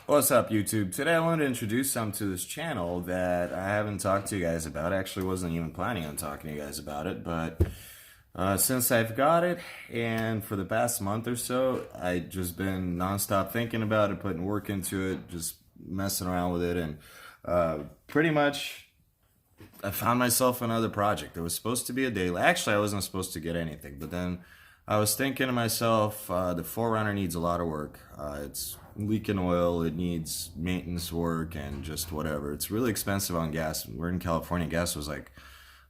What's up, YouTube? Today I wanted to introduce something to this channel that I haven't talked to you guys about. I actually wasn't even planning on talking to you guys about it, but since I've got it, and for the past month or so, I just been nonstop thinking about it, putting work into it, just messing around with it, and pretty much I found myself another project. It was supposed to be a daily. Actually, I wasn't supposed to get anything, but then I was thinking to myself, the Forerunner needs a lot of work. It's leaking oil. It needs maintenance work and just whatever. It's really expensive on gas. We're in California. Gas was like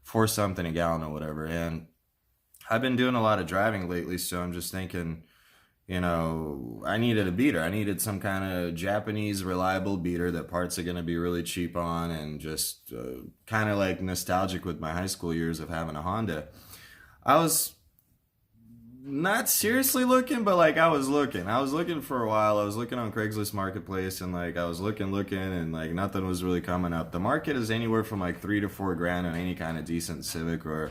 four something a gallon or whatever. And I've been doing a lot of driving lately, so I'm just thinking, I needed a beater. I needed some kind of Japanese reliable beater that parts are going to be really cheap on, and just kind of like nostalgic with my high school years of having a Honda. I was not seriously looking, but like I was looking. I was looking for a while. I was looking on Craigslist Marketplace, and like I was looking, and like nothing was really coming up. The market is anywhere from like 3 to 4 grand on any kind of decent Civic or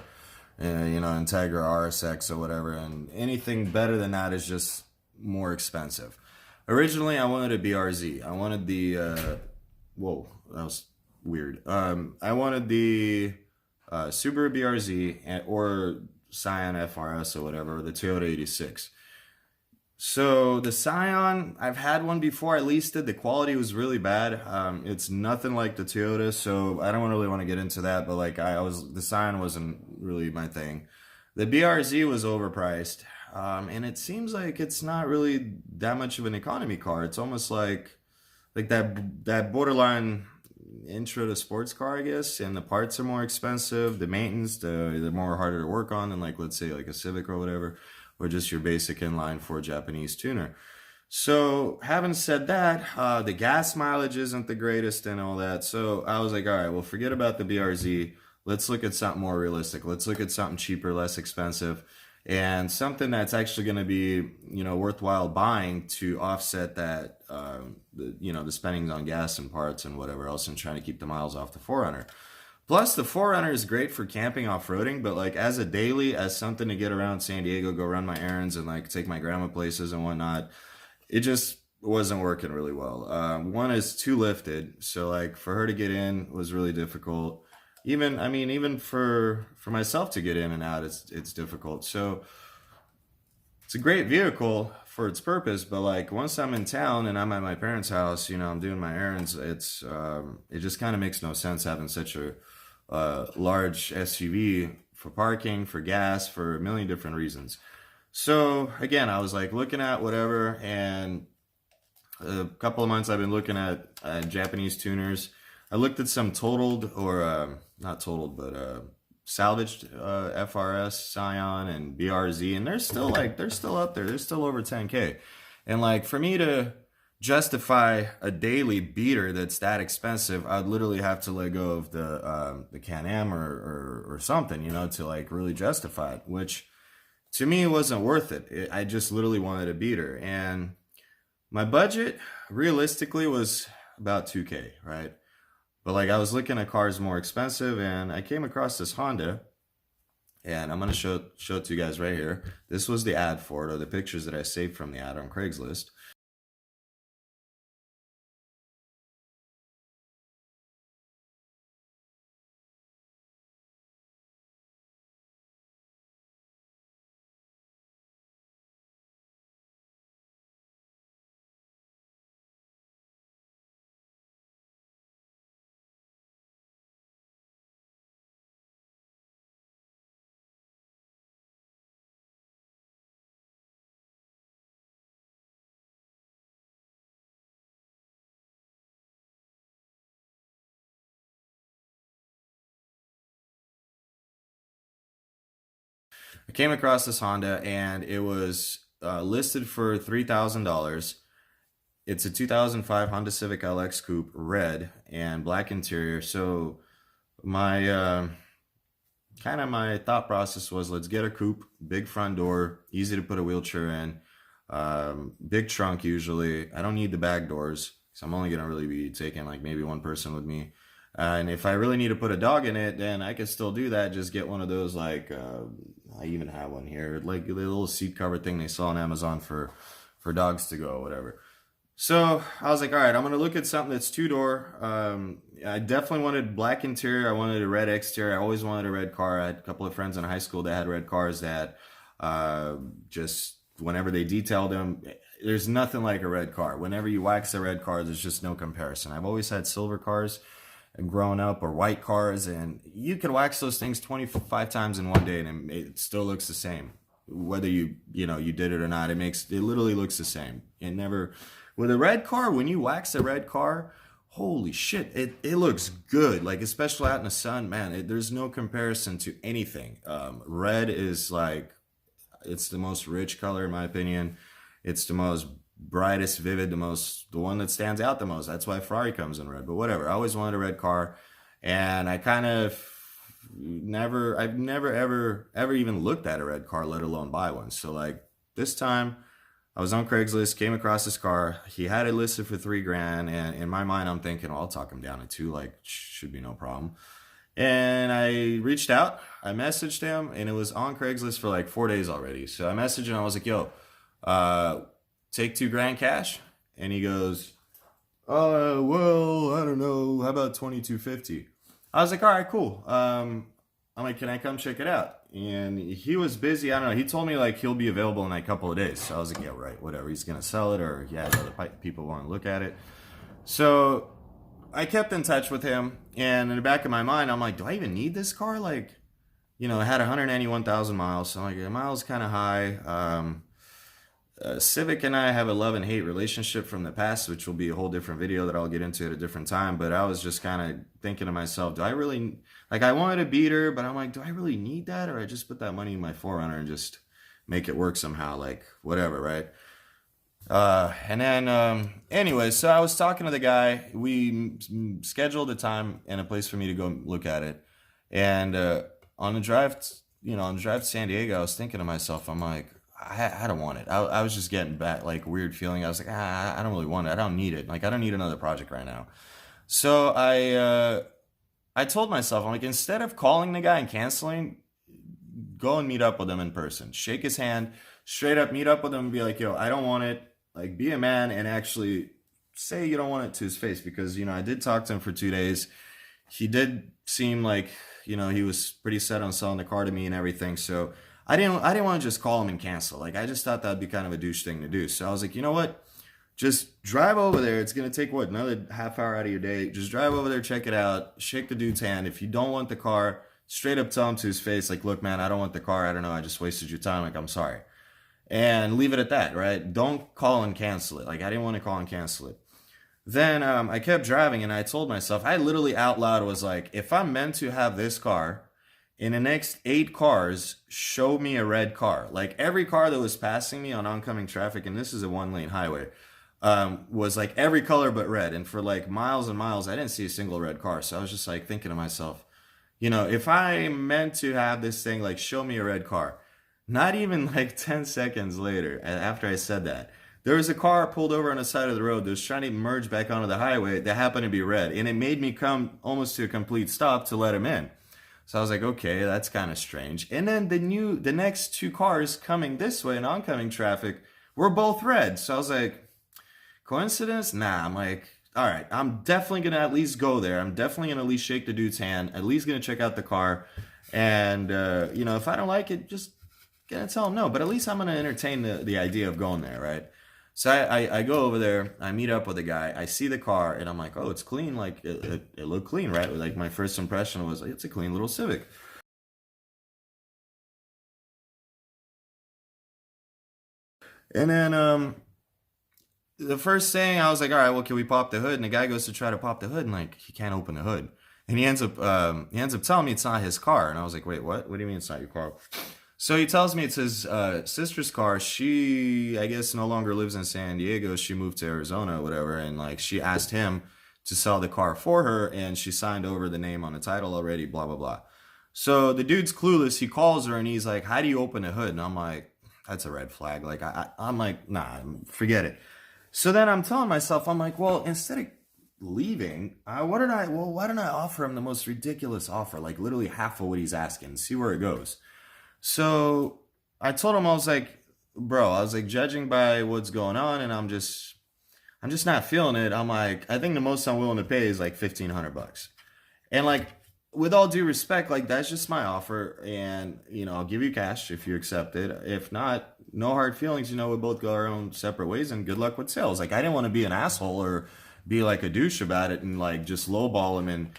Integra RSX or whatever, and anything better than that is just more expensive. Originally, I wanted a BRZ. I wanted the whoa, that was weird. I wanted the Subaru BRZ or Scion FRS or whatever, the Toyota 86. So the Scion, I've had one before. I leased it. The quality was really bad. It's nothing like the Toyota, so I don't really want to get into that. But like the Scion wasn't really my thing. The BRZ was overpriced, and it seems like it's not really that much of an economy car. It's almost like that borderline intro to sports car, I guess. And the parts are more expensive. The maintenance, they're more harder to work on than like let's say like a Civic or whatever, or just your basic inline four Japanese tuner. So having said that, the gas mileage isn't the greatest and all that. So I was like, all right, well, forget about the BRZ. Let's look at something more realistic. Let's look at something cheaper, less expensive, and something that's actually going to be, worthwhile buying to offset that, the spendings on gas and parts and whatever else, and trying to keep the miles off the Forerunner. Plus, the Forerunner is great for camping off-roading, but like as a daily, as something to get around San Diego, go run my errands and like take my grandma places and whatnot, it just wasn't working really well. One is too lifted, so like for her to get in was really difficult. Even for myself to get in and out, it's difficult. So it's a great vehicle for its purpose, but like once I'm in town and I'm at my parents' house, I'm doing my errands. It just kind of makes no sense having such a large SUV for parking, for gas, for a million different reasons. So again, I was like looking at whatever, and a couple of months I've been looking at Japanese tuners. I looked at some totaled or not totaled, but salvaged FRS, Scion, and BRZ, and they're still up there. They're still over 10K, and like for me to justify a daily beater that's that expensive, I'd literally have to let go of the Can-Am or something, to like really justify it, which to me wasn't worth it. I just literally wanted a beater, and my budget realistically was about 2K, right? But like I was looking at cars more expensive, and I came across this Honda, and I'm gonna show it to you guys right here. This was the ad for it, or the pictures that I saved from the ad on Craigslist. I came across this Honda, and it was listed for $3,000. It's a 2005 Honda Civic LX Coupe, red and black interior. So my my thought process was, let's get a coupe, big front door, easy to put a wheelchair in, big trunk usually. I don't need the back doors, so I'm only gonna really be taking like maybe one person with me. And if I really need to put a dog in it, then I could still do that. Just get one of those like I even have one here, like the little seat cover thing they sell on Amazon for dogs to go, or whatever. So I was like, all right, I'm gonna look at something that's two door. I definitely wanted black interior. I wanted a red exterior. I always wanted a red car. I had a couple of friends in high school that had red cars that just whenever they detailed them, there's nothing like a red car. Whenever you wax a red car, there's just no comparison. I've always had silver cars and growing up or white cars, and you can wax those things 25 times in one day and it still looks the same. Whether you did it or not, it literally looks the same. It never with a red car, when you wax a red car, holy shit, it looks good. Like especially out in the sun, man, there's no comparison to anything. Red is like it's the most rich color in my opinion. It's the most brightest, vivid, the one that stands out the most. That's why Ferrari comes in red. But whatever. I always wanted a red car, and I kind of I've never ever even looked at a red car, let alone buy one. So like this time, I was on Craigslist, came across this car. He had it listed for 3 grand, and in my mind, I'm thinking, well, I'll talk him down to two. Like, should be no problem. And I reached out, I messaged him, and it was on Craigslist for like 4 days already. So I messaged him, I was like, yo, uh, take 2 grand cash. And he goes, well, I don't know. How about 2250? I was like, all right, cool. I'm like, can I come check it out? And he was busy. I don't know. He told me like he'll be available in like a couple of days. So I was like, yeah, right, whatever. He's gonna sell it, or yeah, other people want to look at it. So I kept in touch with him, and in the back of my mind, I'm like, do I even need this car? Like, it had 191,000 miles, so I'm like, the miles kind of high. Civic and I have a love and hate relationship from the past, which will be a whole different video that I'll get into at a different time. But I was just kind of thinking to myself, do I really like? I wanted a beater, but I'm like, do I really need that, or I just put that money in my Forerunner and just make it work somehow? Like whatever, right? And then, anyway, so I was talking to the guy. We scheduled a time and a place for me to go look at it. And on the drive, on the drive to San Diego, I was thinking to myself, I'm like, I don't want it. I was just getting back like weird feeling. I was like, I don't really want it. I don't need it. Like, I don't need another project right now. So I told myself, I'm like, instead of calling the guy and canceling, go and meet up with him in person. Shake his hand, straight up meet up with him and be like, yo, I don't want it. Like, be a man and actually say you don't want it to his face, because, I did talk to him for 2 days. He did seem like, he was pretty set on selling the car to me and everything. So I didn't want to just call him and cancel. Like, I just thought that'd be kind of a douche thing to do. So I was like, you know what? Just drive over there. It's gonna take what, another half hour out of your day. Just drive over there, check it out, shake the dude's hand. If you don't want the car, straight up tell him to his face, like, look, man, I don't want the car. I don't know. I just wasted your time. Like, I'm sorry. And leave it at that, right? Don't call and cancel it. Like, I didn't want to call and cancel it. Then I kept driving, and I told myself, I literally out loud was like, if I'm meant to have this car, in the next 8 cars, show me a red car. Like every car that was passing me on oncoming traffic, and this is a 1 lane highway, was like every color but red. And for like miles and miles, I didn't see a single red car. So I was just like thinking to myself, if I meant to have this thing, like show me a red car. Not even like 10 seconds later, after I said that, there was a car pulled over on the side of the road that was trying to merge back onto the highway that happened to be red. And it made me come almost to a complete stop to let him in. So I was like, okay, that's kind of strange. And then the next 2 cars coming this way in oncoming traffic were both red. So I was like, coincidence? Nah. I'm like, all right, I'm definitely gonna at least go there. I'm definitely gonna at least shake the dude's hand. At least gonna check out the car. And if I don't like it, just gonna tell him no. But at least I'm gonna entertain the idea of going there, right? So I go over there, I meet up with the guy, I see the car, and I'm like, oh, it's clean. Like, it looked clean, right? Like, my first impression was, like, it's a clean little Civic. And then the first thing, I was like, all right, well, can we pop the hood? And the guy goes to try to pop the hood, and, like, he can't open the hood. And he ends up telling me it's not his car. And I was like, wait, what? What do you mean it's not your car? So he tells me it's his sister's car. She, I guess, no longer lives in San Diego. She moved to Arizona or whatever. And like, she asked him to sell the car for her, and she signed over the name on the title already, blah, blah, blah. So the dude's clueless. He calls her and he's like, how do you open the hood? And I'm like, that's a red flag. Like, I'm like, nah, forget it. So then I'm telling myself, I'm like, well, instead of leaving, why don't I offer him the most ridiculous offer? Like, literally half of what he's asking, see where it goes. So I told him, I was like, bro, I was like, judging by what's going on, and I'm just not feeling it. I'm like, I think the most I'm willing to pay is like $1,500. And like, with all due respect, like that's just my offer, and I'll give you cash if you accept it. If not, no hard feelings. We both go our own separate ways, and good luck with sales. Like I didn't want to be an asshole or be like a douche about it and like just lowball him and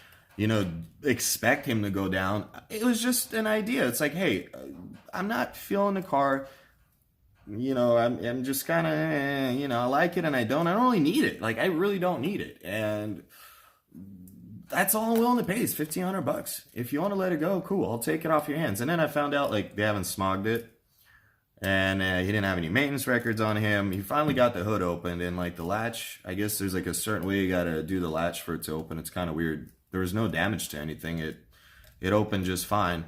expect him to go down. It was just an idea. It's like, hey, I'm not feeling the car. I'm just kind of, I like it and I don't really need it. Like I really don't need it, and that's all I'm willing to pay is $1,500. If you want to let it go, cool. I'll take it off your hands. And then I found out like they haven't smogged it, and he didn't have any maintenance records on him. He finally got the hood opened, and like the latch, I guess there's like a certain way you gotta do the latch for it to open. It's kind of weird. There was no damage to anything. It opened just fine.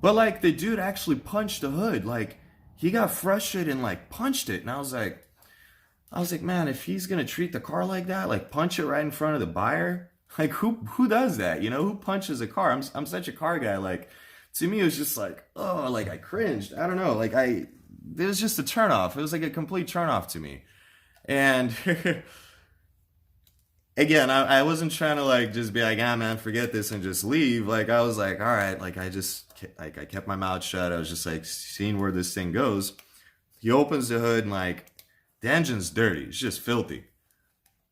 But like the dude actually punched the hood. Like he got frustrated and like punched it, and I was like, man, if he's gonna treat the car like that, like punch it right in front of the buyer. Like who does that? Who punches a car? I'm such a car guy. Like to me, it was just like, oh, like I cringed. I don't know. Like it was just a turnoff. It was like a complete turnoff to me. And again, I wasn't trying to like just be like, ah, man, forget this and just leave. Like I was like, all right, like I kept my mouth shut. I was just like seeing where this thing goes. He opens the hood and like the engine's dirty. It's just filthy.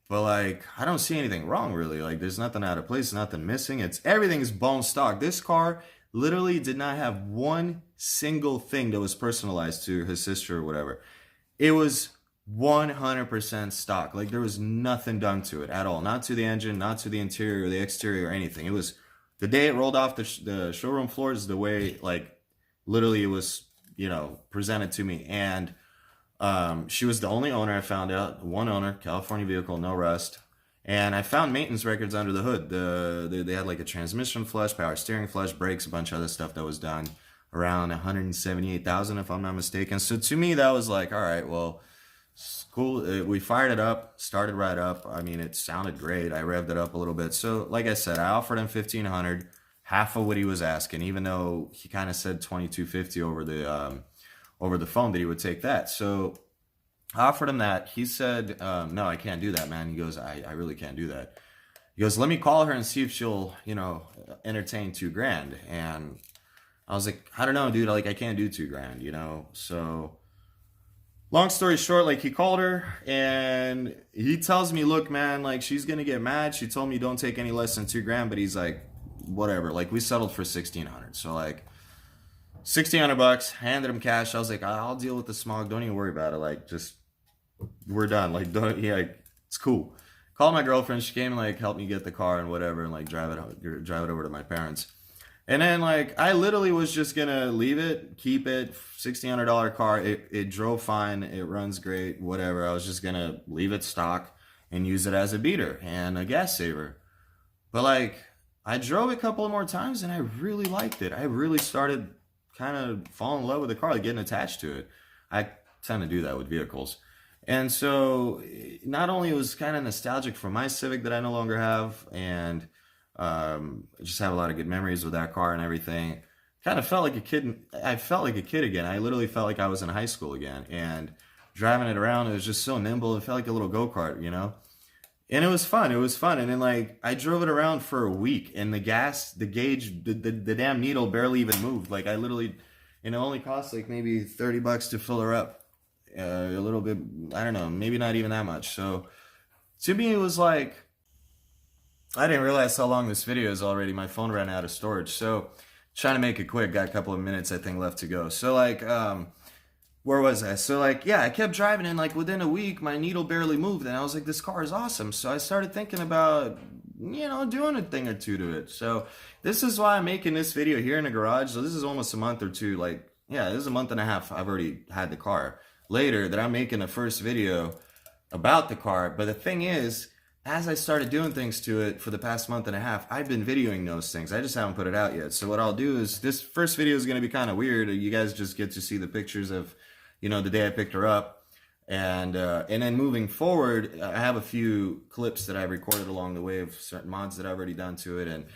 But like, I don't see anything wrong really. Like there's nothing out of place, nothing missing. Everything's bone stock. This car literally did not have one single thing that was personalized to his sister or whatever. It was 100% stock. Like there was nothing done to it at all. Not to the engine, not to the interior or the exterior or anything. It was the day it rolled off the showroom floors, the way like literally it was, presented to me. And she was the only owner. I found out, one owner, California vehicle, no rust. And I found maintenance records under the hood. They had like a transmission flush, power steering flush, brakes, a bunch of other stuff that was done around 178,000 if I'm not mistaken. So to me that was like, all right, well, cool. We fired it up, started right up. I mean, it sounded great. I revved it up a little bit. So like I said, I offered him 1,500, half of what he was asking, even though he kind of said 2,250 over the phone that he would take that. So I offered him that. He said, no, I can't do that, man. He goes, I really can't do that. He goes, let me call her and see if she'll, entertain $2,000. And I was like, I don't know, dude. Like, I can't do $2,000, So long story short, like he called her and he tells me, look, man, like she's going to get mad. She told me don't take any less than $2,000, but he's like, whatever. Like we settled for 1,600. So like, $1,600, handed him cash. I was like, I'll deal with the smog. Don't even worry about it. Like, just, we're done. Like, it's cool. Called my girlfriend. She came and like helped me get the car and whatever, and like drive it over to my parents. And then like I literally was just gonna leave it, keep it. $1,600 car. It drove fine. It runs great. Whatever. I was just gonna leave it stock and use it as a beater and a gas saver. But like I drove it a couple of more times and I really liked it. I really started kind of fall in love with the car, like getting attached to it. I tend to do that with vehicles. And so not only it was kind of nostalgic for my Civic that I no longer have, and I just have a lot of good memories with that car and everything. Kind of felt like a kid. I felt like a kid again. I literally felt like I was in high school again. And driving it around, it was just so nimble. It felt like a little go-kart, And it was fun. It was fun. And then like I drove it around for a week, and the gauge, the damn needle barely even moved. Like I literally, it only cost like maybe $30 to fill her up. A little bit, I don't know, maybe not even that much. So to me, it was like, I didn't realize how long this video is already. My phone ran out of storage. So trying to make it quick, got a couple of minutes, I think, left to go. So like, where was I? So like, yeah, I kept driving, and like within a week, my needle barely moved, and I was like, this car is awesome. So I started thinking about, doing a thing or two to it. So this is why I'm making this video here in the garage. So this is almost a month or two. Like, yeah, this is a month and a half. I've already had the car later that I'm making the first video about the car. But the thing is, as I started doing things to it for the past month and a half, I've been videoing those things. I just haven't put it out yet. So what I'll do is, this first video is going to be kind of weird. You guys just get to see the pictures of, the day I picked her up. And then moving forward, I have a few clips that I've recorded along the way of certain mods that I've already done to it. And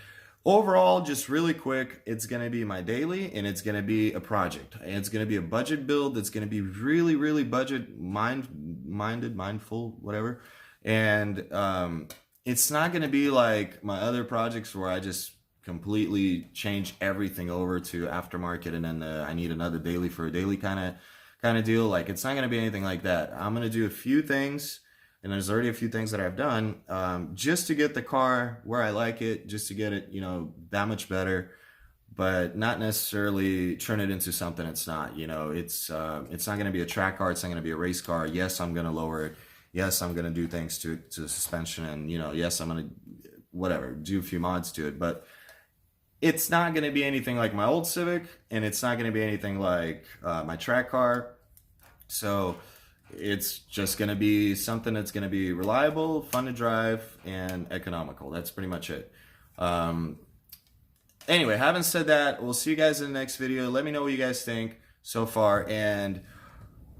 overall, just really quick, it's going to be my daily, and it's going to be a project. And it's going to be a budget build that's going to be really, really budget mindful, whatever. And it's not going to be like my other projects where I just completely change everything over to aftermarket, and then I need another daily for a daily kind of deal. Like, it's not going to be anything like that. I'm going to do a few things, and there's already a few things that I've done, just to get the car where I like it, just to get it, you know, that much better, but not necessarily turn it into something it's not. You know, it's not going to be a track car. It's not going to be a race car. Yes, I'm going to lower it. Yes, I'm going to do things to the suspension, and, you know, yes, I'm going to whatever do a few mods to it, but it's not going to be anything like my old Civic, and it's not going to be anything like my track car. So it's just going to be something that's going to be reliable, fun to drive, and economical. That's pretty much it. Anyway, having said that, we'll see you guys in the next video. Let me know what you guys think so far, and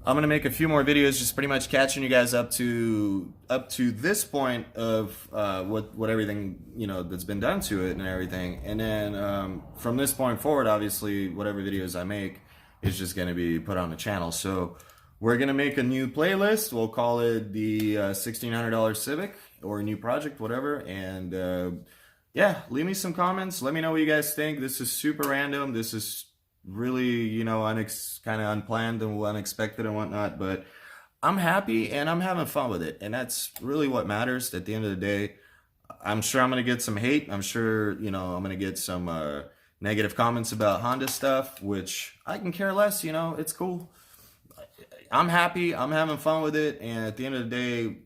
I'm gonna make a few more videos, just pretty much catching you guys up to this point of what everything, you know, that's been done to it and everything. And then from this point forward, obviously, whatever videos I make is just gonna be put on the channel. So we're gonna make a new playlist. We'll call it the $1,600 Civic, or a new project, whatever. And yeah, leave me some comments. Let me know what you guys think. This is super random. This is really, you know, kind of unplanned and unexpected and whatnot. But I'm happy and I'm having fun with it. And that's really what matters at the end of the day. I'm sure I'm going to get some hate. I'm sure, you know, I'm going to get some negative comments about Honda stuff, which I can care less. You know, it's cool. I'm happy. I'm having fun with it. And at the end of the day,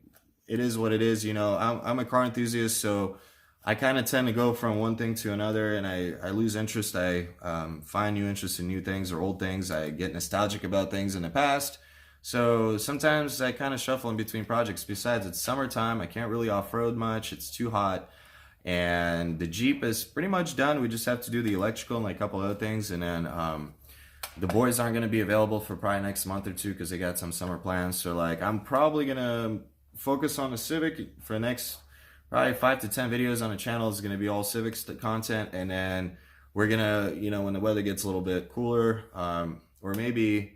it is what it is. You know, I'm a car enthusiast, so I kind of tend to go from one thing to another, and I lose interest. I find new interest in new things or old things. I get nostalgic about things in the past. So sometimes I kind of shuffle in between projects. Besides, it's summertime. I can't really off-road much. It's too hot. And the Jeep is pretty much done. We just have to do the electrical and like a couple other things. And then the boys aren't going to be available for probably next month or two because they got some summer plans. So like, I'm probably going to focus on the Civic for the next probably 5 to 10 videos on the channel. Is going to be all Civics content, and then we're gonna, you know, when the weather gets a little bit cooler, or maybe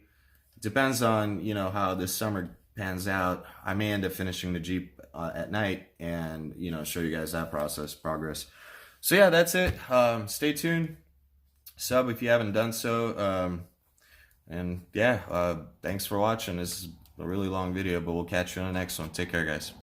depends on, you know, how this summer pans out, I may end up finishing the Jeep at night, and, you know, show you guys that progress. So yeah, that's it. Stay tuned. Sub if you haven't done so. And yeah, thanks for watching. This is a really long video, but we'll catch you in the next one. Take care, guys.